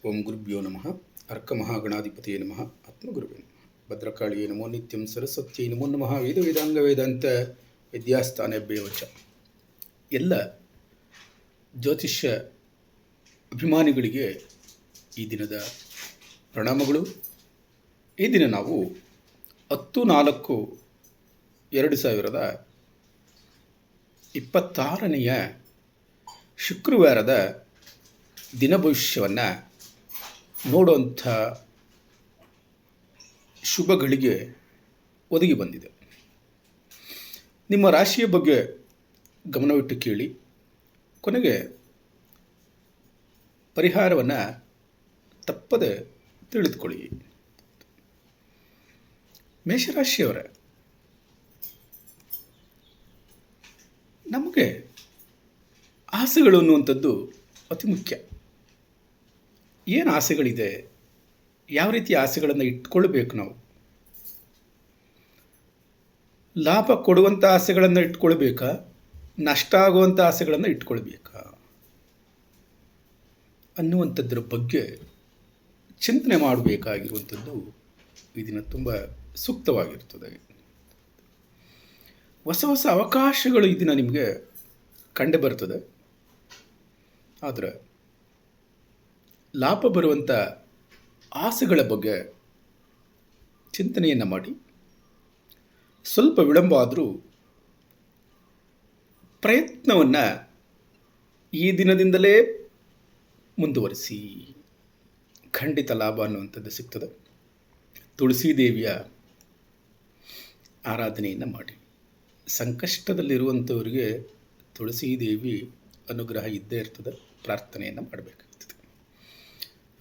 ಓಂ ಗುರುಭ್ಯೋ ನಮಃ. ಅರ್ಕಮಹಾಗಣಾಧಿಪತಿಯೇ ನಮಃ. ಆತ್ಮಗುರುವೇ ನಮಃ. ಭದ್ರಕಾಳಿಯೇ ನಮೋ ನಿತ್ಯಂ. ಸರಸ್ವತಿಯೇ ನಮೋ ನಮಃ. ವೇದ ವೇದಾಂಗ ವೇದಾಂತ ವಿದ್ಯಾಸ್ಥಾನೇಭ್ಯೋ ಚ. ಎಲ್ಲ ಜ್ಯೋತಿಷ್ಯ ಅಭಿಮಾನಿಗಳಿಗೆ ಈ ದಿನದ ಪ್ರಣಾಮಗಳು. ಈ ದಿನ ನಾವು 10/4/2026 ಶುಕ್ರವಾರದ ದಿನ ಭವಿಷ್ಯವನ್ನು ನೋಡುವಂಥ ಶುಭಗಳಿಗೆ ಒದಗಿ ಬಂದಿದೆ. ನಿಮ್ಮ ರಾಶಿಯ ಬಗ್ಗೆ ಗಮನವಿಟ್ಟು ಕೇಳಿ, ಕೊನೆಗೆ ಪರಿಹಾರವನ್ನು ತಪ್ಪದೆ ತಿಳಿದುಕೊಳ್ಳಿ. ಮೇಷರಾಶಿಯವರ ನಮಗೆ ಆಸೆಗಳು ಅನ್ನುವಂಥದ್ದು ಅತಿ ಮುಖ್ಯ. ಏನು ಆಸೆಗಳಿದೆ, ಯಾವ ರೀತಿಯ ಆಸೆಗಳನ್ನು ಇಟ್ಕೊಳ್ಬೇಕು? ನಾವು ಲಾಭ ಕೊಡುವಂಥ ಆಸೆಗಳನ್ನು ಇಟ್ಕೊಳ್ಬೇಕಾ, ನಷ್ಟ ಆಗುವಂಥ ಆಸೆಗಳನ್ನು ಇಟ್ಕೊಳ್ಬೇಕಾ ಅನ್ನುವಂಥದ್ರ ಬಗ್ಗೆ ಚಿಂತನೆ ಮಾಡಬೇಕಾಗಿರುವಂಥದ್ದು ಈ ದಿನ ತುಂಬ ಸೂಕ್ತವಾಗಿರ್ತದೆ. ಹೊಸ ಹೊಸ ಅವಕಾಶಗಳು ಈ ದಿನ ನಿಮಗೆ ಕಂಡು ಬರ್ತದೆ. ಆದರೆ ಲಾಭ ಬರುವಂಥ ಆಸೆಗಳ ಬಗ್ಗೆ ಚಿಂತನೆಯನ್ನು ಮಾಡಿ, ಸ್ವಲ್ಪ ವಿಳಂಬ ಆದರೂ ಪ್ರಯತ್ನವನ್ನು ಈ ದಿನದಿಂದಲೇ ಮುಂದುವರಿಸಿ, ಖಂಡಿತ ಲಾಭ ಅನ್ನುವಂಥದ್ದು ಸಿಗ್ತದೆ. ತುಳಸಿ ದೇವಿಯ ಆರಾಧನೆಯನ್ನು ಮಾಡಿ. ಸಂಕಷ್ಟದಲ್ಲಿರುವಂಥವರಿಗೆ ತುಳಸಿ ದೇವಿ ಅನುಗ್ರಹ ಇದ್ದೇ ಇರ್ತದೆ. ಪ್ರಾರ್ಥನೆಯನ್ನು ಮಾಡಬೇಕಾಗ್ತದೆ.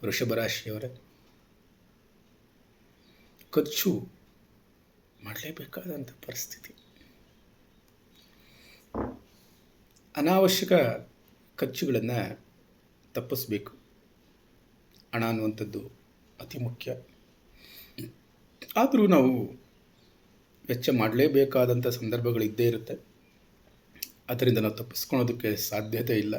ವೃಷಭ ರಾಶಿಯವರ ಖರ್ಚು ಮಾಡಲೇಬೇಕಾದಂಥ ಪರಿಸ್ಥಿತಿ. ಅನಾವಶ್ಯಕ ಖರ್ಚುಗಳನ್ನು ತಪ್ಪಿಸಬೇಕು. ಹಣ ಅನ್ನುವಂಥದ್ದು ಅತಿ ಮುಖ್ಯ. ಆದರೂ ನಾವು ವೆಚ್ಚ ಮಾಡಲೇಬೇಕಾದಂಥ ಸಂದರ್ಭಗಳಿದ್ದೇ ಇರುತ್ತೆ. ಅದರಿಂದ ನಾವು ತಪ್ಪಿಸ್ಕೊಳೋದಕ್ಕೆ ಸಾಧ್ಯತೆ ಇಲ್ಲ.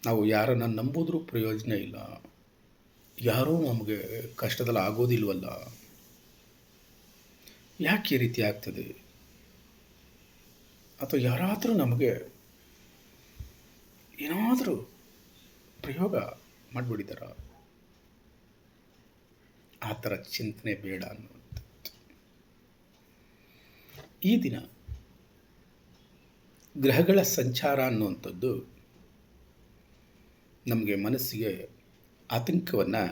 ನಾವು ಯಾರನ್ನು ನಂಬುದ್ರೂ ಪ್ರಯೋಜನ ಇಲ್ಲ. ಯಾರೂ ನಮಗೆ ಕಷ್ಟದಲ್ಲಿ ಆಗೋದಿಲ್ವಲ್ಲ, ಯಾಕೆ ಈ ರೀತಿ ಆಗ್ತದೆ? ಅಥವಾ ಯಾರಾದರೂ ನಮಗೆ ಏನಾದರೂ ಪ್ರಯೋಗ ಮಾಡಿಬಿಟ್ಟಿದ್ದಾರ? ಆ ಥರ ಚಿಂತನೆ ಬೇಡ ಅನ್ನುವಂಥದ್ದು. ಈ ದಿನ ಗ್ರಹಗಳ ಸಂಚಾರ ಅನ್ನುವಂಥದ್ದು ನಮಗೆ ಮನಸ್ಸಿಗೆ ಆತಂಕವನ್ನು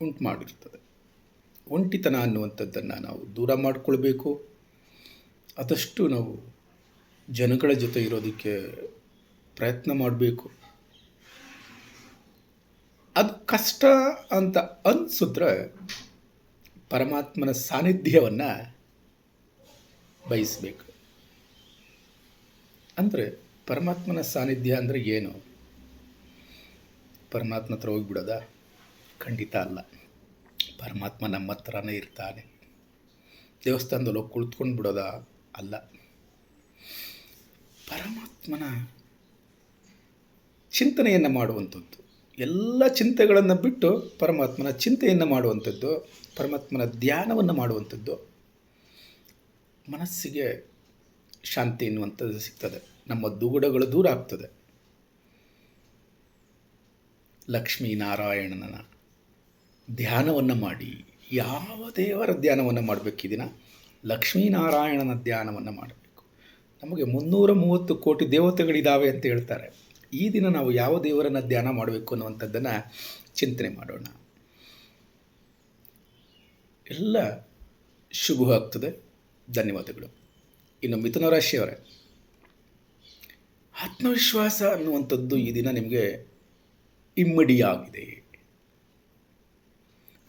ಉಂಟು ಮಾಡಿರ್ತದೆ. ಒಂಟಿತನ ಅನ್ನುವಂಥದ್ದನ್ನು ನಾವು ದೂರ ಮಾಡಿಕೊಳ್ಬೇಕು. ಆದಷ್ಟು ನಾವು ಜನಗಳ ಜೊತೆ ಇರೋದಕ್ಕೆ ಪ್ರಯತ್ನ ಮಾಡಬೇಕು. ಅದು ಕಷ್ಟ ಅಂತ ಅನಿಸಿದ್ರೆ ಪರಮಾತ್ಮನ ಸಾನ್ನಿಧ್ಯವನ್ನು ಬಯಸಬೇಕು. ಅಂದರೆ ಪರಮಾತ್ಮನ ಸಾನ್ನಿಧ್ಯ ಅಂದರೆ ಏನು? ಪರಮಾತ್ಮ ಹತ್ರ ಹೋಗಿಬಿಡೋದ? ಖಂಡಿತ ಅಲ್ಲ. ಪರಮಾತ್ಮ ನಮ್ಮ ಹತ್ರನೇ ಇರ್ತಾನೆ. ದೇವಸ್ಥಾನದಲ್ಲಿ ಹೋಗಿ ಕುಳಿತುಕೊಂಡು ಬಿಡೋದ? ಅಲ್ಲ. ಪರಮಾತ್ಮನ ಚಿಂತನೆಯನ್ನು ಮಾಡುವಂಥದ್ದು, ಎಲ್ಲ ಚಿಂತೆಗಳನ್ನು ಬಿಟ್ಟು ಪರಮಾತ್ಮನ ಚಿಂತೆಯನ್ನು ಮಾಡುವಂಥದ್ದು, ಪರಮಾತ್ಮನ ಧ್ಯಾನವನ್ನು ಮಾಡುವಂಥದ್ದು, ಮನಸ್ಸಿಗೆ ಶಾಂತಿ ಎನ್ನುವಂಥದ್ದು ಸಿಗ್ತದೆ. ನಮ್ಮ ದುಗುಡಗಳು ದೂರ ಆಗ್ತದೆ. ಲಕ್ಷ್ಮೀನಾರಾಯಣನ ಧ್ಯಾನವನ್ನು ಮಾಡಿ. ಯಾವ ದೇವರ ಧ್ಯಾನವನ್ನು ಮಾಡಬೇಕು? ಈ ದಿನ ಲಕ್ಷ್ಮೀನಾರಾಯಣನ ಧ್ಯಾನವನ್ನು ಮಾಡಬೇಕು. ನಮಗೆ 330 ಕೋಟಿ ದೇವತೆಗಳಿದ್ದಾವೆ ಅಂತ ಹೇಳ್ತಾರೆ. ಈ ದಿನ ನಾವು ಯಾವ ದೇವರನ್ನು ಧ್ಯಾನ ಮಾಡಬೇಕು ಅನ್ನುವಂಥದ್ದನ್ನು ಚಿಂತನೆ ಮಾಡೋಣ. ಎಲ್ಲ ಶುಭವಾಗ್ತದೆ. ಧನ್ಯವಾದಗಳು. ಇನ್ನು ಮಿಥುನ ರಾಶಿಯವರೇ, ಆತ್ಮವಿಶ್ವಾಸ ಅನ್ನುವಂಥದ್ದು ಈ ದಿನ ನಿಮಗೆ ಇಮ್ಮಡಿಯಾಗಿದೆ.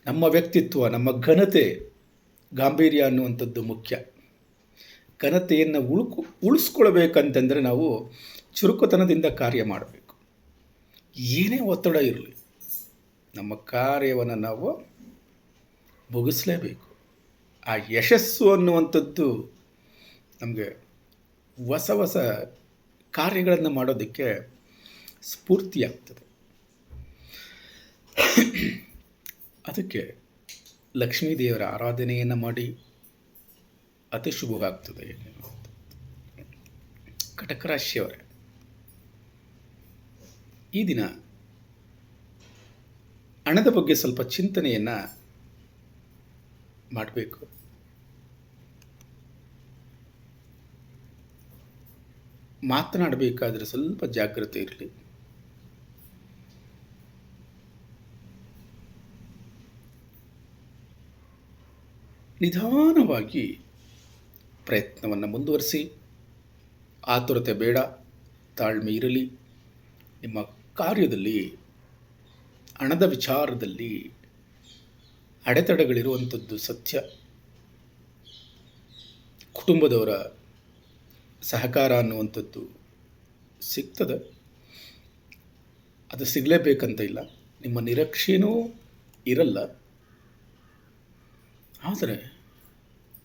ನಮ್ಮ ವ್ಯಕ್ತಿತ್ವ, ನಮ್ಮ ಘನತೆ, ಗಾಂಭೀರ್ಯ ಅನ್ನುವಂಥದ್ದು ಮುಖ್ಯ. ಘನತೆಯನ್ನು ಉಳಿಸ್ಕೊಳ್ಬೇಕಂತಂದರೆ ನಾವು ಚುರುಕುತನದಿಂದ ಕಾರ್ಯ ಮಾಡಬೇಕು. ಏನೇ ಒತ್ತಡ ಇರಲಿ, ನಮ್ಮ ಕಾರ್ಯವನ್ನು ನಾವು ಮುಗಿಸಲೇಬೇಕು. ಆ ಯಶಸ್ಸು ಅನ್ನುವಂಥದ್ದು ನಮಗೆ ಹೊಸ ಹೊಸ ಕಾರ್ಯಗಳನ್ನು ಮಾಡೋದಕ್ಕೆ ಸ್ಫೂರ್ತಿಯಾಗ್ತದೆ. ಅದಕ್ಕೆ ಲಕ್ಷ್ಮೀ ದೇವರ ಆರಾಧನೆಯನ್ನು ಮಾಡಿ ಅತಿ ಶುಭವಾಗ್ತದೆ. ಕಟಕ ರಾಶಿಯವರೇ, ಈ ದಿನ ಹಣದ ಬಗ್ಗೆ ಸ್ವಲ್ಪ ಚಿಂತನೆಯನ್ನು ಮಾಡಬೇಕು. ಮಾತನಾಡಬೇಕಾದ್ರೆ ಸ್ವಲ್ಪ ಜಾಗ್ರತೆ ಇರಲಿ. ನಿಧಾನವಾಗಿ ಪ್ರಯತ್ನವನ್ನು ಮುಂದುವರಿಸಿ. ಆತುರತೆ ಬೇಡ, ತಾಳ್ಮೆ ಇರಲಿ. ನಿಮ್ಮ ಕಾರ್ಯದಲ್ಲಿ, ಹಣದ ವಿಚಾರದಲ್ಲಿ ಅಡೆತಡೆಗಳಿರುವಂಥದ್ದು ಸತ್ಯ. ಕುಟುಂಬದವರ ಸಹಕಾರ ಅನ್ನುವಂಥದ್ದು ಸಿಗ್ತದೆ. ಅದು ಸಿಗಲೇಬೇಕಂತ ಇಲ್ಲ, ನಿಮ್ಮ ನಿರೀಕ್ಷೆಯೂ ಇರಲ್ಲ. ಆದರೆ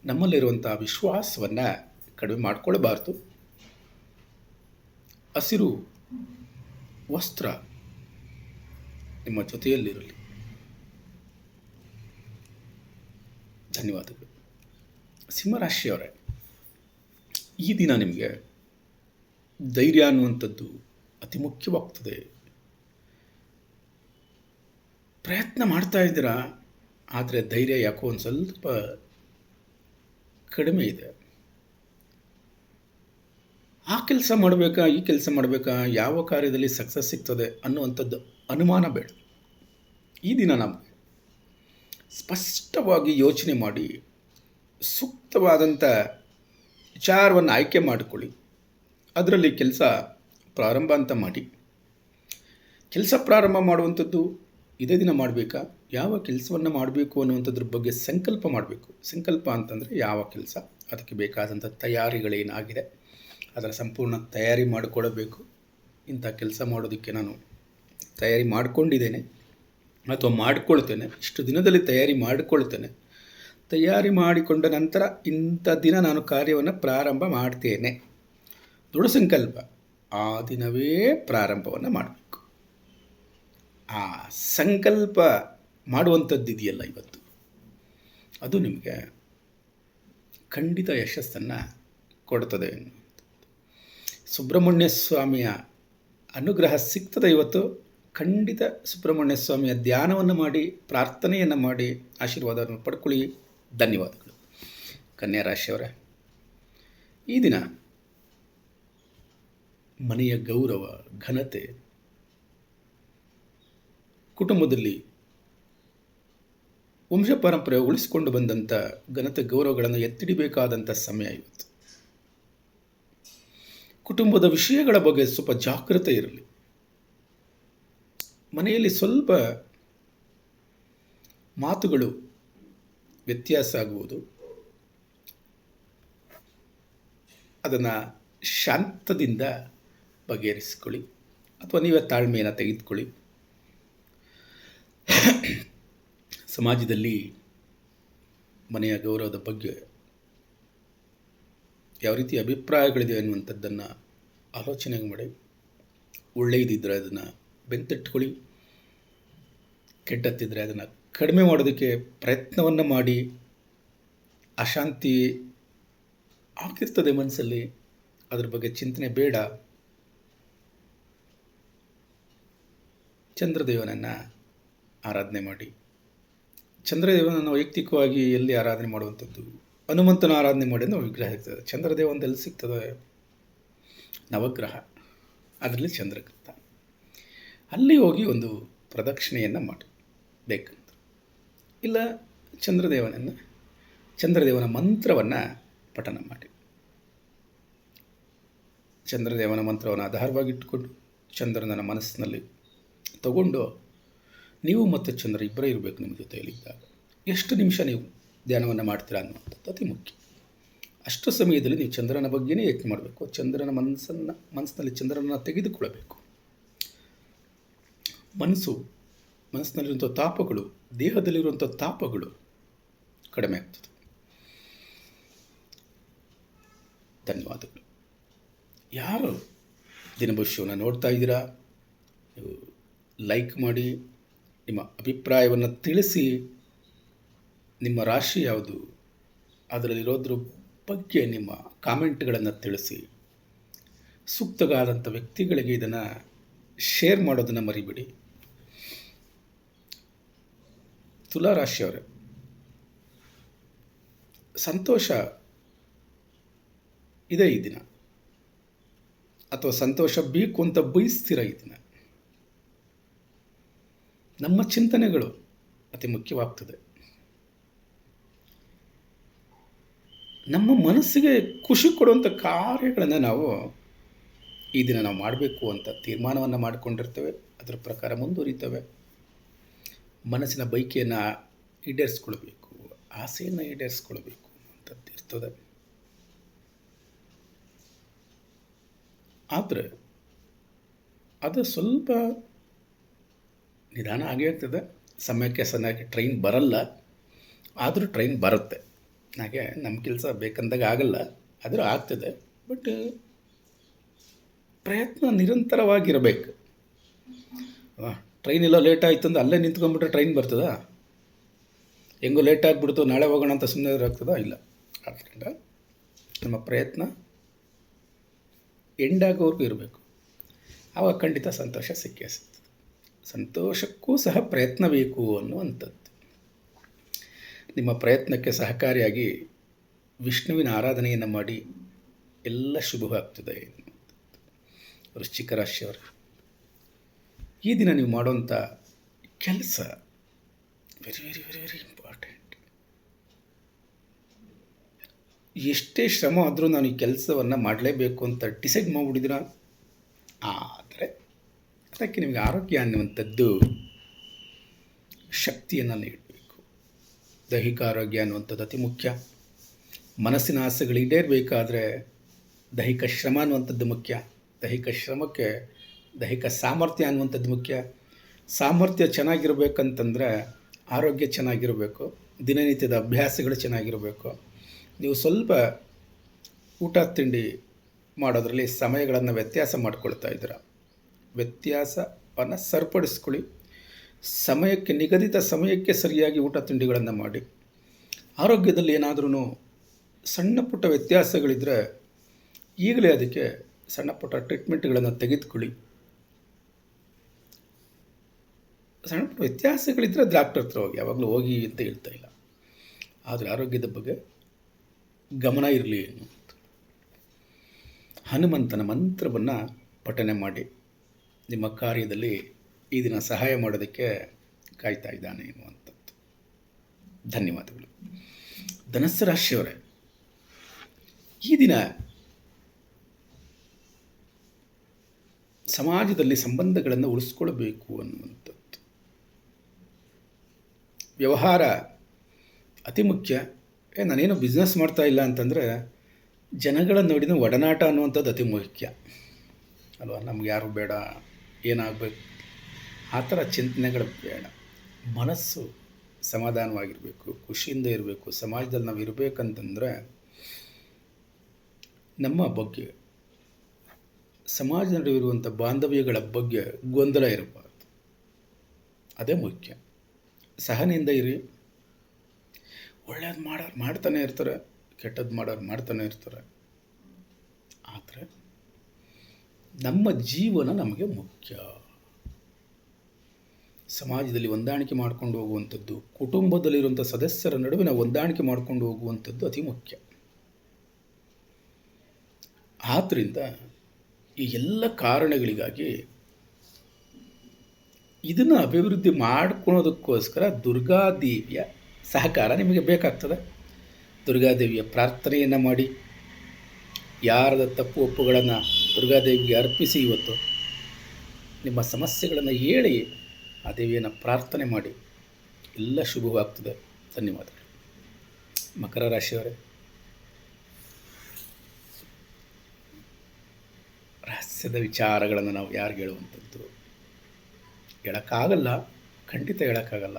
ನಮ್ಮಲ್ಲಿರುವಂಥ ವಿಶ್ವಾಸವನ್ನು ಕಡಿಮೆ ಮಾಡಿಕೊಳ್ಳಬಾರ್ದು. ಹಸಿರು ವಸ್ತ್ರ ನಿಮ್ಮ ಜೊತೆಯಲ್ಲಿರಲಿ. ಧನ್ಯವಾದಗಳು. ಸಿಂಹರಾಶಿಯವರೇ, ಈ ದಿನ ನಿಮಗೆ ಧೈರ್ಯ ಅನ್ನುವಂಥದ್ದು ಅತಿ ಮುಖ್ಯವಾಗ್ತದೆ. ಪ್ರಯತ್ನ ಮಾಡ್ತಾ ಇದ್ದೀರಾ, ಆದರೆ ಧೈರ್ಯ ಯಾಕೋ ಒಂದು ಸ್ವಲ್ಪ ಕಡಿಮೆ ಇದೆ. ಆ ಕೆಲಸ ಮಾಡಬೇಕಾ, ಈ ಕೆಲಸ ಮಾಡಬೇಕಾ, ಯಾವ ಕಾರ್ಯದಲ್ಲಿ ಸಕ್ಸಸ್ ಸಿಗ್ತದೆ ಅನ್ನುವಂಥದ್ದು ಅನುಮಾನ ಬೇಡ. ಈ ದಿನ ನಮಗೆ ಸ್ಪಷ್ಟವಾಗಿ ಯೋಚನೆ ಮಾಡಿ ಸೂಕ್ತವಾದಂಥ ವಿಚಾರವನ್ನು ಆಯ್ಕೆ ಮಾಡಿಕೊಳ್ಳಿ. ಅದರಲ್ಲಿ ಕೆಲಸ ಪ್ರಾರಂಭ ಅಂತ ಮಾಡಿ. ಕೆಲಸ ಪ್ರಾರಂಭ ಮಾಡುವಂಥದ್ದು ಇದೇ ದಿನ ಮಾಡಬೇಕಾ, ಯಾವ ಕೆಲಸವನ್ನು ಮಾಡಬೇಕು ಅನ್ನುವಂಥದ್ರ ಬಗ್ಗೆ ಸಂಕಲ್ಪ ಮಾಡಬೇಕು. ಸಂಕಲ್ಪ ಅಂತಂದರೆ ಯಾವ ಕೆಲಸ, ಅದಕ್ಕೆ ಬೇಕಾದಂಥ ತಯಾರಿಗಳೇನಾಗಿದೆ ಅದರ ಸಂಪೂರ್ಣ ತಯಾರಿ ಮಾಡಿಕೊಳ್ಳಬೇಕು. ಇಂಥ ಕೆಲಸ ಮಾಡೋದಕ್ಕೆ ನಾನು ತಯಾರಿ ಮಾಡಿಕೊಂಡಿದ್ದೇನೆ ಅಥವಾ ಮಾಡಿಕೊಳ್ತೇನೆ, ಇಷ್ಟು ದಿನದಲ್ಲಿ ತಯಾರಿ ಮಾಡಿಕೊಳ್ತೇನೆ. ತಯಾರಿ ಮಾಡಿಕೊಂಡ ನಂತರ ಇಂಥ ದಿನ ನಾನು ಕಾರ್ಯವನ್ನು ಪ್ರಾರಂಭ ಮಾಡ್ತೇನೆ. ದೃಢ ಸಂಕಲ್ಪ, ಆ ದಿನವೇ ಪ್ರಾರಂಭವನ್ನು ಮಾಡಬೇಕು. ಆ ಸಂಕಲ್ಪ ಮಾಡುವಂಥದ್ದು ಇದೆಯಲ್ಲ ಇವತ್ತು, ಅದು ನಿಮಗೆ ಖಂಡಿತ ಯಶಸ್ಸನ್ನು ಕೊಡ್ತದೆ. ಸುಬ್ರಹ್ಮಣ್ಯ ಸ್ವಾಮಿಯ ಅನುಗ್ರಹ ಸಿಗ್ತದೆ ಇವತ್ತು. ಖಂಡಿತ ಸುಬ್ರಹ್ಮಣ್ಯ ಸ್ವಾಮಿಯ ಧ್ಯಾನವನ್ನು ಮಾಡಿ, ಪ್ರಾರ್ಥನೆಯನ್ನು ಮಾಡಿ ಆಶೀರ್ವಾದವನ್ನು ಪಡ್ಕೊಳ್ಳಿ. ಧನ್ಯವಾದಗಳು. ಕನ್ಯಾ ರಾಶಿಯವರೇ, ಈ ದಿನ ಮನೆಯ ಗೌರವ, ಘನತೆ, ಕುಟುಂಬದಲ್ಲಿ ವಂಶ ಪರಂಪರೆ ಉಳಿಸಿಕೊಂಡು ಬಂದಂಥ ಘನತೆ ಗೌರವಗಳನ್ನು ಎತ್ತಿಡಬೇಕಾದಂಥ ಸಮಯ ಇವತ್ತು. ಕುಟುಂಬದ ವಿಷಯಗಳ ಬಗ್ಗೆ ಸ್ವಲ್ಪ ಜಾಗೃತೆ ಇರಲಿ. ಮನೆಯಲ್ಲಿ ಸ್ವಲ್ಪ ಮಾತುಗಳು ವ್ಯತ್ಯಾಸ ಆಗುವುದು, ಅದನ್ನು ಶಾಂತದಿಂದ ಬಗೆಹರಿಸಿಕೊಳ್ಳಿ ಅಥವಾ ನೀವೇ ತಾಳ್ಮೆಯನ್ನು ತೆಗೆದುಕೊಳ್ಳಿ. ಸಮಾಜದಲ್ಲಿ ಮನೆಯ ಗೌರವದ ಬಗ್ಗೆ ಯಾವ ರೀತಿ ಅಭಿಪ್ರಾಯಗಳಿದೆ ಅನ್ನುವಂಥದ್ದನ್ನು ಆಲೋಚನೆ ಮಾಡಿ. ಒಳ್ಳೆಯದಿದ್ದರೆ ಅದನ್ನು ಬೆಂತಟ್ಟುಕೊಳ್ಳಿ, ಕೆಟ್ಟತ್ತಿದ್ದರೆ ಅದನ್ನು ಕಡಿಮೆ ಮಾಡೋದಕ್ಕೆ ಪ್ರಯತ್ನವನ್ನು ಮಾಡಿ. ಅಶಾಂತಿ ಆಗ್ತಿರ್ತದೆ ಮನಸ್ಸಲ್ಲಿ, ಅದ್ರ ಬಗ್ಗೆ ಚಿಂತನೆ ಬೇಡ. ಚಂದ್ರದೇವನನ್ನು ಆರಾಧನೆ ಮಾಡಿ. ಚಂದ್ರದೇವನನ್ನು ವೈಯಕ್ತಿಕವಾಗಿ ಎಲ್ಲಿ ಆರಾಧನೆ ಮಾಡುವಂಥದ್ದು, ಹನುಮಂತನ ಆರಾಧನೆ ಮಾಡಿ ನಾವು ವಿಗ್ರಹ ಇರ್ತದೆ. ಚಂದ್ರದೇವ ಎಲ್ಲಿ ಸಿಗ್ತದೆ? ನವಗ್ರಹ, ಅದರಲ್ಲಿ ಚಂದ್ರಗ್ರಹ. ಅಲ್ಲಿ ಹೋಗಿ ಒಂದು ಪ್ರದಕ್ಷಿಣೆಯನ್ನು ಮಾಡಿ ಬೇಕಂತ. ಇಲ್ಲ ಚಂದ್ರದೇವನ ಮಂತ್ರವನ್ನು ಪಠನ ಮಾಡಿ. ಚಂದ್ರದೇವನ ಮಂತ್ರವನ್ನು ಆಧಾರವಾಗಿಟ್ಟುಕೊಂಡು ಚಂದ್ರನ ಮನಸ್ಸಿನಲ್ಲಿ ತಗೊಂಡು ನೀವು ಮತ್ತು ಚಂದ್ರ ಇಬ್ಬರೇ ಇರಬೇಕು ನಿಮ್ಮ ಜೊತೆಯಲ್ಲಿದ್ದಾಗ. ಎಷ್ಟು ನಿಮಿಷ ನೀವು ಧ್ಯಾನವನ್ನು ಮಾಡ್ತೀರಾ ಅನ್ನುವಂಥದ್ದು ಅತಿ ಮುಖ್ಯ. ಅಷ್ಟು ಸಮಯದಲ್ಲಿ ನೀವು ಚಂದ್ರನ ಬಗ್ಗೆನೇ ಯೋಚನೆ ಮಾಡಬೇಕು. ಚಂದ್ರನ ಮನಸ್ಸಿನಲ್ಲಿ ಚಂದ್ರನನ್ನು ತೆಗೆದುಕೊಳ್ಳಬೇಕು. ಮನಸ್ಸಿನಲ್ಲಿರುವಂಥ ತಾಪಗಳು, ದೇಹದಲ್ಲಿರುವಂಥ ತಾಪಗಳು ಕಡಿಮೆ ಆಗ್ತದೆ. ಧನ್ಯವಾದಗಳು. ಯಾರು ದಿನಭವಿಷ್ಯವನ್ನು ನೋಡ್ತಾ ಇದ್ದೀರಾ, ಲೈಕ್ ಮಾಡಿ, ನಿಮ್ಮ ಅಭಿಪ್ರಾಯವನ್ನು ತಿಳಿಸಿ. ನಿಮ್ಮ ರಾಶಿ ಯಾವುದು, ಅದರಲ್ಲಿರೋದ್ರ ಬಗ್ಗೆ ನಿಮ್ಮ ಕಾಮೆಂಟ್ಗಳನ್ನು ತಿಳಿಸಿ. ಸೂಕ್ತವಾದಂಥ ವ್ಯಕ್ತಿಗಳಿಗೆ ಇದನ್ನು ಶೇರ್ ಮಾಡೋದನ್ನು ಮರಿಬೇಡಿ. ತುಲಾ ರಾಶಿಯವರೇ, ಸಂತೋಷ ಇದೆ ಈ ದಿನ, ಅಥವಾ ಸಂತೋಷ ಬೇಕು ಅಂತ ಬಯಸ್ತೀರ ಈ ದಿನ. ನಮ್ಮ ಚಿಂತನೆಗಳು ಅತಿ ಮುಖ್ಯವಾಗ್ತದೆ. ನಮ್ಮ ಮನಸ್ಸಿಗೆ ಖುಷಿ ಕೊಡುವಂಥ ಕಾರ್ಯಗಳನ್ನು ಈ ದಿನ ನಾವು ಮಾಡಬೇಕು ಅಂತ ತೀರ್ಮಾನವನ್ನು ಮಾಡಿಕೊಂಡಿರ್ತೇವೆ. ಅದರ ಪ್ರಕಾರ ಮುಂದುವರಿತೇವೆ. ಮನಸ್ಸಿನ ಬಯಕೆಯನ್ನು ಈಡೇರಿಸ್ಕೊಳ್ಬೇಕು, ಆಸೆಯನ್ನು ಈಡೇರಿಸ್ಕೊಳ್ಬೇಕು ಅಂತದ್ದು ಇರ್ತದೆ. ಆದರೆ ಅದು ಸ್ವಲ್ಪ ನಿಧಾನ ಆಗೇ ಆಗ್ತದೆ. ಸಮಯಕ್ಕೆ ಸರಿಯಾಗಿ ಟ್ರೈನ್ ಬರಲ್ಲ, ಆದರೂ ಟ್ರೈನ್ ಬರುತ್ತೆ. ಹಾಗೆ ನಮ್ಮ ಕೆಲಸ ಬೇಕಂದಾಗ ಆಗಲ್ಲ, ಆದರೂ ಆಗ್ತದೆ. ಬಟ್ ಪ್ರಯತ್ನ ನಿರಂತರವಾಗಿರಬೇಕು. ಟ್ರೈನ್ ಎಲ್ಲ ಲೇಟ್ ಆಯಿತು ಅಂದ್ರೆ ಅಲ್ಲೇ ನಿಂತ್ಕೊಂಡ್ಬಿಟ್ರೆ ಟ್ರೈನ್ ಬರ್ತದಾ? ಹೆಂಗೋ ಲೇಟ್ ಆಗಿಬಿಡ್ತು, ನಾಳೆ ಹೋಗೋಣ ಅಂತ ಸುಮ್ಮನೆ ಆಗ್ತದಾ? ಇಲ್ಲ. ಆದ್ದರಿಂದ ನಮ್ಮ ಪ್ರಯತ್ನ ಎಂಡಾಗೋವರೆಗೂ ಇರಬೇಕು. ಆವಾಗ ಖಂಡಿತ ಸಂತೋಷ ಸಿಕ್ಕೇ ಸಿಗ್ತದೆ. ಸಂತೋಷಕ್ಕೂ ಸಹ ಪ್ರಯತ್ನ ಬೇಕು ಅನ್ನುವಂಥದ್ದು. ನಿಮ್ಮ ಪ್ರಯತ್ನಕ್ಕೆ ಸಹಕಾರಿಯಾಗಿ ವಿಷ್ಣುವಿನ ಆರಾಧನೆಯನ್ನು ಮಾಡಿ ಎಲ್ಲ ಶುಭವಾಗ್ತದೆ. ವೃಶ್ಚಿಕ ರಾಶಿಯವರು, ಈ ದಿನ ನೀವು ಮಾಡುವಂಥ ಕೆಲಸ very very very very important. ಎಷ್ಟೇ ಶ್ರಮ ಆದರೂ ನಾನು ಈ ಕೆಲಸವನ್ನು ಮಾಡಲೇಬೇಕು ಅಂತ ಡಿಸೈಡ್ ಮಾಡಿಬಿಟ್ಟಿದ್ದೀರಾ. ಆದರೆ ಅದಕ್ಕೆ ನಿಮಗೆ ಆರೋಗ್ಯ ಅನ್ನುವಂಥದ್ದು ಶಕ್ತಿಯನ್ನು ನೀಡಬೇಕು. ದೈಹಿಕ ಆರೋಗ್ಯ ಅನ್ನುವಂಥದ್ದು ಅತಿ ಮುಖ್ಯ. ಮನಸ್ಸಿನ ಆಸೆಗಳು ಈಡೇರಬೇಕಾದ್ರೆ ದೈಹಿಕ ಶ್ರಮ ಅನ್ನುವಂಥದ್ದು ಮುಖ್ಯ. ದೈಹಿಕ ಶ್ರಮಕ್ಕೆ ದೈಹಿಕ ಸಾಮರ್ಥ್ಯ ಅನ್ನುವಂಥದ್ದು ಮುಖ್ಯ. ಸಾಮರ್ಥ್ಯ ಚೆನ್ನಾಗಿರಬೇಕಂತಂದರೆ ಆರೋಗ್ಯ ಚೆನ್ನಾಗಿರಬೇಕು, ದಿನನಿತ್ಯದ ಅಭ್ಯಾಸಗಳು ಚೆನ್ನಾಗಿರಬೇಕು. ನೀವು ಸ್ವಲ್ಪ ಊಟ ತಿಂಡಿ ಮಾಡೋದರಲ್ಲಿ ಸಮಯಗಳನ್ನು ವ್ಯತ್ಯಾಸ ಮಾಡಿಕೊಳ್ತಾ ಇದ್ದೀರ. ವ್ಯತ್ಯಾಸವನ್ನು ಸರಿಪಡಿಸ್ಕೊಳ್ಳಿ. ಸಮಯಕ್ಕೆ, ನಿಗದಿತ ಸಮಯಕ್ಕೆ ಸರಿಯಾಗಿ ಊಟ ತಿಂಡಿಗಳನ್ನು ಮಾಡಿ. ಆರೋಗ್ಯದಲ್ಲಿ ಏನಾದ್ರೂ ಸಣ್ಣ ಪುಟ್ಟ ವ್ಯತ್ಯಾಸಗಳಿದ್ದರೆ ಈಗಲೇ ಅದಕ್ಕೆ ಸಣ್ಣ ಪುಟ್ಟ ಟ್ರೀಟ್ಮೆಂಟ್ಗಳನ್ನು ತೆಗೆದುಕೊಳ್ಳಿ. ಸಣ್ಣ ಪುಟ್ಟ ವ್ಯತ್ಯಾಸಗಳಿದ್ದರೆ ಡಾಕ್ಟರ್ ಹತ್ರ ಹೋಗಿ, ಯಾವಾಗಲೂ ಹೋಗಿ ಅಂತ ಹೇಳ್ತಾ ಇಲ್ಲ. ಆದರೆ ಆರೋಗ್ಯದ ಬಗ್ಗೆ ಗಮನ ಇರಲಿ ಅನ್ನುವಂಥ ಹನುಮಂತನ ಮಂತ್ರವನ್ನು ಪಠನೆ ಮಾಡಿ ನಿಮ್ಮ ಕಾರ್ಯದಲ್ಲಿ ಈ ದಿನ ಸಹಾಯ ಮಾಡೋದಕ್ಕೆ ಕಾಯ್ತಾ ಇದ್ದಾನೆ ಎನ್ನುವಂಥದ್ದು. ಧನ್ಯವಾದಗಳು. ಧನಸ್ಸು ರಾಶಿಯವರೇ, ಈ ದಿನ ಸಮಾಜದಲ್ಲಿ ಸಂಬಂಧಗಳನ್ನು ಉಳಿಸ್ಕೊಳ್ಬೇಕು ಅನ್ನುವಂಥದ್ದು. ವ್ಯವಹಾರ ಅತಿ ಮುಖ್ಯ. ನಾನೇನು ಬಿಸ್ನೆಸ್ ಮಾಡ್ತಾ ಇಲ್ಲ ಅಂತಂದರೆ ಜನಗಳ ನೋಡಿದ ಒಡನಾಟ ಅನ್ನುವಂಥದ್ದು ಅತಿ ಮುಖ್ಯ ಅಲ್ವಾ? ನಮ್ಗೆ ಯಾರು ಬೇಡ, ಏನಾಗಬೇಕು, ಆ ಥರ ಚಿಂತನೆಗಳು ಬೇಡ. ಮನಸ್ಸು ಸಮಾಧಾನವಾಗಿರಬೇಕು, ಖುಷಿಯಿಂದ ಇರಬೇಕು. ಸಮಾಜದಲ್ಲಿ ನಾವು ಇರಬೇಕಂತಂದರೆ ನಮ್ಮ ಬಗ್ಗೆ, ಸಮಾಜ ನಡುವೆ ಇರುವಂಥ ಬಾಂಧವ್ಯಗಳ ಬಗ್ಗೆ ಗೊಂದಲ ಇರಬಾರ್ದು. ಅದೇ ಮುಖ್ಯ. ಸಹನೆಯಿಂದ ಇರಿ. ಒಳ್ಳೇದು ಮಾಡೋರು ಮಾಡ್ತಾನೆ ಇರ್ತಾರೆ, ಕೆಟ್ಟದ್ದು ಮಾಡೋರು ಮಾಡ್ತಾನೆ ಇರ್ತಾರೆ. ಆದರೆ ನಮ್ಮ ಜೀವನ ನಮಗೆ ಮುಖ್ಯ. ಸಮಾಜದಲ್ಲಿ ಹೊಂದಾಣಿಕೆ ಮಾಡ್ಕೊಂಡು ಹೋಗುವಂಥದ್ದು, ಕುಟುಂಬದಲ್ಲಿರುವಂಥ ಸದಸ್ಯರ ನಡುವೆ ನಾವು ಹೊಂದಾಣಿಕೆ ಮಾಡ್ಕೊಂಡು ಹೋಗುವಂಥದ್ದು ಅತಿ ಮುಖ್ಯ. ಆದ್ದರಿಂದ ಈ ಎಲ್ಲ ಕಾರಣಗಳಿಗಾಗಿ ಇದನ್ನು ಅಭಿವೃದ್ಧಿ ಮಾಡ್ಕೊಳೋದಕ್ಕೋಸ್ಕರ ದುರ್ಗಾದೇವಿಯ ಸಹಕಾರ ನಿಮಗೆ ಬೇಕಾಗ್ತದೆ. ದುರ್ಗಾದೇವಿಯ ಪ್ರಾರ್ಥನೆಯನ್ನು ಮಾಡಿ, ಯಾರದ ತಪ್ಪು ಒಪ್ಪುಗಳನ್ನು ದುರ್ಗಾದೇವಿಗೆ ಅರ್ಪಿಸಿ ಇವತ್ತು ನಿಮ್ಮ ಸಮಸ್ಯೆಗಳನ್ನು ಹೇಳಿ ಆ ದೇವಿಯನ್ನು ಪ್ರಾರ್ಥನೆ ಮಾಡಿ. ಎಲ್ಲ ಶುಭವಾಗ್ತದೆ. ಧನ್ಯವಾದಗಳು. ಮಕರ ರಾಶಿಯವರೇ, ರಹಸ್ಯದ ವಿಚಾರಗಳನ್ನು ನಾವು ಯಾರಿಗೆ ಹೇಳುವಂಥದ್ದು? ಹೇಳೋಕ್ಕಾಗಲ್ಲ, ಖಂಡಿತ ಹೇಳೋಕ್ಕಾಗಲ್ಲ.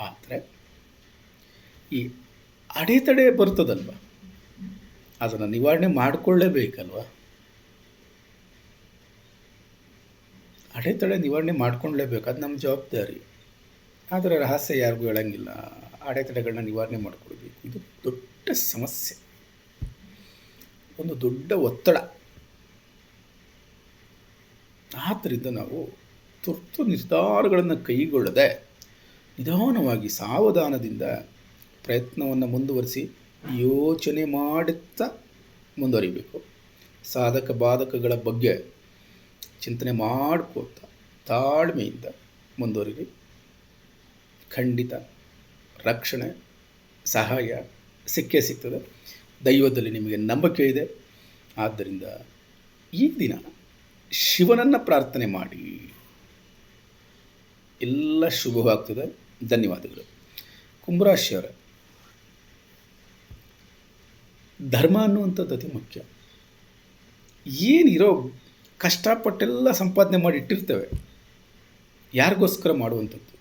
ಆದರೆ ಈ ಅಡೆತಡೆ ಬರ್ತದಲ್ವ, ಅದನ್ನು ನಿವಾರಣೆ ಮಾಡಿಕೊಳ್ಳೇಬೇಕಲ್ವ? ಅಡೆತಡೆ ನಿವಾರಣೆ ಮಾಡ್ಕೊಳ್ಳೇಬೇಕು, ಅದು ನಮ್ಮ ಜವಾಬ್ದಾರಿ. ಆದರೆ ರಹಸ್ಯ ಯಾರಿಗೂ ಹೇಳಂಗಿಲ್ಲ. ಅಡೆತಡೆಗಳನ್ನ ನಿವಾರಣೆ ಮಾಡಿಕೊಡ್ಬೇಕು. ಇದು ದೊಡ್ಡ ಸಮಸ್ಯೆ, ಒಂದು ದೊಡ್ಡ ಒತ್ತಡ. ಆದ್ದರಿಂದ ನಾವು ತುರ್ತು ನಿರ್ಧಾರಗಳನ್ನು ಕೈಗೊಳ್ಳದೆ ನಿಧಾನವಾಗಿ ಸಾವಧಾನದಿಂದ ಪ್ರಯತ್ನವನ್ನು ಮುಂದುವರಿಸಿ ಯೋಚನೆ ಮಾಡುತ್ತಾ ಮುಂದುವರಿಬೇಕು. ಸಾಧಕ ಬಾಧಕಗಳ ಬಗ್ಗೆ ಚಿಂತನೆ ಮಾಡ್ಕೋತಾ ತಾಳ್ಮೆಯಿಂದ ಮುಂದುವರಿರಿ. ಖಂಡಿತ ರಕ್ಷಣೆ, ಸಹಾಯ ಸಿಕ್ಕೇ ಸಿಗ್ತದೆ. ದೈವದಲ್ಲಿ ನಿಮಗೆ ನಂಬಿಕೆ ಇದೆ. ಆದ್ದರಿಂದ ಈ ದಿನ ಶಿವನನ್ನು ಪ್ರಾರ್ಥನೆ ಮಾಡಿ. ಎಲ್ಲ ಶುಭವಾಗ್ತದೆ. ಧನ್ಯವಾದಗಳು. ಕುಂಭರಾಶಿಯವರ ಧರ್ಮ ಅನ್ನುವಂಥದ್ದು ಅತಿ ಮುಖ್ಯ. ಏನಿರೋ ಕಷ್ಟಪಟ್ಟೆಲ್ಲ ಸಂಪಾದನೆ ಮಾಡಿ ಇಟ್ಟಿರ್ತೇವೆ, ಯಾರಿಗೋಸ್ಕರ ಮಾಡುವಂಥದ್ದು?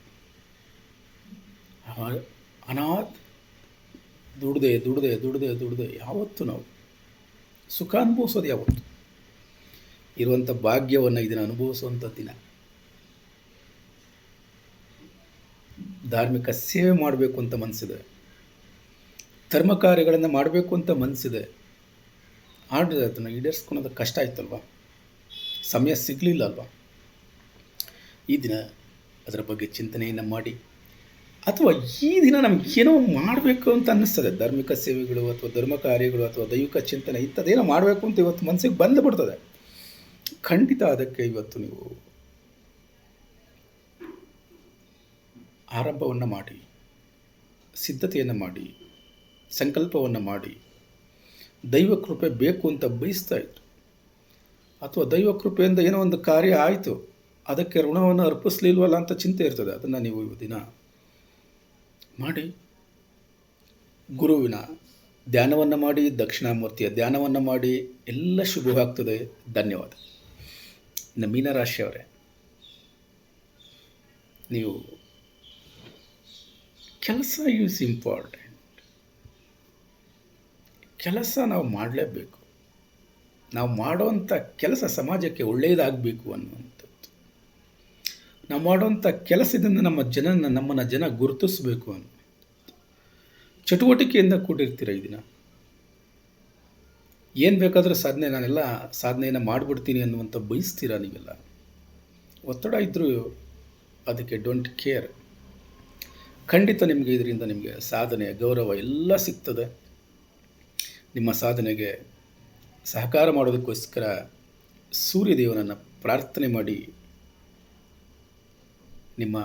ಅನಾಥ ದುಡ್ದೆ ದುಡ್ದೆ ದುಡ್ದೆ ದುಡ್ದೆ ಯಾವತ್ತು ನಾವು ಸುಖ ಅನುಭವಿಸೋದು ಯಾವತ್ತು? ಇರುವಂಥ ಭಾಗ್ಯವನ್ನು ಇದನ್ನು ಅನುಭವಿಸುವಂಥ ದಿನ. ಧಾರ್ಮಿಕ ಸೇವೆ ಮಾಡಬೇಕು ಅಂತ ಮನಸ್ಸಿದೆ, ಧರ್ಮ ಕಾರ್ಯಗಳನ್ನು ಮಾಡಬೇಕು ಅಂತ ಮನಸ್ಸಿದೆ. ಆದರೆ ಅದನ್ನು ಈಡೇರಿಸ್ಕೊಳೋದು ಕಷ್ಟ ಆಯ್ತಲ್ವ, ಸಮಯ ಸಿಗಲಿಲ್ಲ ಅಲ್ವಾ? ಈ ದಿನ ಅದರ ಬಗ್ಗೆ ಚಿಂತನೆಯನ್ನು ಮಾಡಿ, ಅಥವಾ ಈ ದಿನ ನಮಗೇನೋ ಮಾಡಬೇಕು ಅಂತ ಅನ್ನಿಸ್ತದೆ. ಧಾರ್ಮಿಕ ಸೇವೆಗಳು ಅಥವಾ ಧರ್ಮ ಕಾರ್ಯಗಳು ಅಥವಾ ದೈವಿಕ ಚಿಂತನೆ ಇಂಥದ್ದೇನೋ ಮಾಡಬೇಕು ಅಂತ ಇವತ್ತು ಮನಸ್ಸಿಗೆ ಬಂದು ಬಿಡ್ತದೆ. ಖಂಡಿತ ಅದಕ್ಕೆ ಇವತ್ತು ನೀವು ಆರಂಭವನ್ನು ಮಾಡಿ, ಸಿದ್ಧತೆಯನ್ನು ಮಾಡಿ, ಸಂಕಲ್ಪವನ್ನು ಮಾಡಿ, ದೈವ ಕೃಪೆ ಬೇಕು ಅಂತ ಬಯಸ್ತಾ ಇತ್ತು, ಅಥವಾ ದೈವ ಕೃಪೆಯಿಂದ ಏನೋ ಒಂದು ಕಾರ್ಯ ಆಯಿತು, ಅದಕ್ಕೆ ಋಣವನ್ನು ಅರ್ಪಿಸಲಿಲ್ವಲ್ಲ ಅಂತ ಚಿಂತೆ ಇರ್ತದೆ. ಅದನ್ನು ನೀವು ದಿನ ಮಾಡಿ. ಗುರುವಿನ ಧ್ಯಾನವನ್ನು ಮಾಡಿ, ದಕ್ಷಿಣಾಮೂರ್ತಿಯ ಧ್ಯಾನವನ್ನು ಮಾಡಿ. ಎಲ್ಲ ಶುಭವಾಗ್ತದೆ. ಧನ್ಯವಾದ. ಇನ್ನು ಮೀನರಾಶಿಯವರೇ, ನೀವು ಕೆಲಸ ಈಸ್ ಇಂಪಾರ್ಟೆಂಟ್. ಕೆಲಸ ನಾವು ಮಾಡಲೇಬೇಕು. ನಾವು ಮಾಡೋವಂಥ ಕೆಲಸ ಸಮಾಜಕ್ಕೆ ಒಳ್ಳೆಯದಾಗಬೇಕು ಅನ್ನುವಂಥದ್ದು. ನಾವು ಮಾಡೋವಂಥ ಕೆಲಸದಿಂದ ನಮ್ಮನ್ನು ಜನ ಗುರುತಿಸಬೇಕು ಅನ್ನೋ ಚಟುವಟಿಕೆಯಿಂದ ಕೂಡಿರ್ತೀರ. ಈ ದಿನ ಏನು ಬೇಕಾದರೂ ನಾನೆಲ್ಲ ಸಾಧನೆಯನ್ನು ಮಾಡಿಬಿಡ್ತೀನಿ ಅನ್ನುವಂಥ ಬಯಸ್ತೀರ. ನೀವೆಲ್ಲ ಒತ್ತಡ ಇದ್ದರೂ ಅದಕ್ಕೆ ಡೋಂಟ್ ಕೇರ್. ಖಂಡಿತ ನಿಮಗೆ ಇದರಿಂದ ನಿಮಗೆ ಸಾಧನೆ, ಗೌರವ ಎಲ್ಲ ಸಿಗ್ತದೆ. ನಿಮ್ಮ ಸಾಧನೆಗೆ ಸಹಕಾರ ಮಾಡೋದಕ್ಕೋಸ್ಕರ ಸೂರ್ಯದೇವನನ್ನು ಪ್ರಾರ್ಥನೆ ಮಾಡಿ. ನಿಮ್ಮ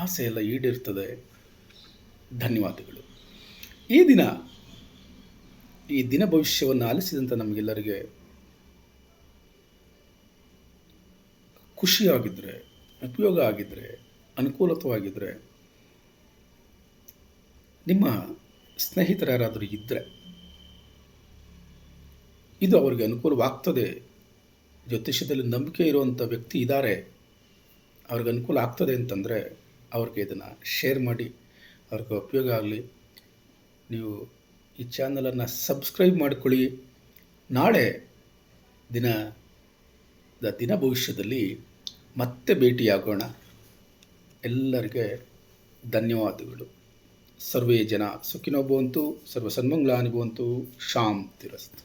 ಆಸೆ ಎಲ್ಲ ಈಡೇರ್ತದೆ. ಧನ್ಯವಾದಗಳು. ಈ ದಿನ ಭವಿಷ್ಯವನ್ನು ಆಲಿಸಿದಂಥ ನಮಗೆಲ್ಲರಿಗೆ ಖುಷಿಯಾಗಿದ್ದರೆ, ಉಪಯೋಗ ಆಗಿದ್ದರೆ, ಅನುಕೂಲತವಾಗಿದ್ದರೆ, ನಿಮ್ಮ ಸ್ನೇಹಿತರು ಯಾರಾದರೂ ಇದ್ದರೆ ಇದು ಅವರಿಗೆ ಅನುಕೂಲವಾಗ್ತದೆ, ಜ್ಯೋತಿಷ್ಯದಲ್ಲಿ ನಂಬಿಕೆ ಇರುವಂಥ ವ್ಯಕ್ತಿ ಇದ್ದಾರೆ, ಅವ್ರಿಗೆ ಅನುಕೂಲ ಆಗ್ತದೆ ಅಂತಂದರೆ ಅವ್ರಿಗೆ ಇದನ್ನು ಶೇರ್ ಮಾಡಿ, ಅವ್ರಿಗೆ ಉಪಯೋಗ ಆಗಲಿ. ನೀವು ಈ ಚಾನಲನ್ನು ಸಬ್ಸ್ಕ್ರೈಬ್ ಮಾಡಿಕೊಳ್ಳಿ. ನಾಳೆ ದಿನ ಭವಿಷ್ಯದಲ್ಲಿ ಮತ್ತೆ ಭೇಟಿಯಾಗೋಣ. ಎಲ್ಲರಿಗೆ ಧನ್ಯವಾದಗಳು. ಸರ್ವೇ ಜನ ಸುಖಿನೋ ಭವಂತು, ಸರ್ವ ಸನ್ಮಂಗಳಾನಿ ಭವಂತು. ಶಾಂತಿರಸ್ತು.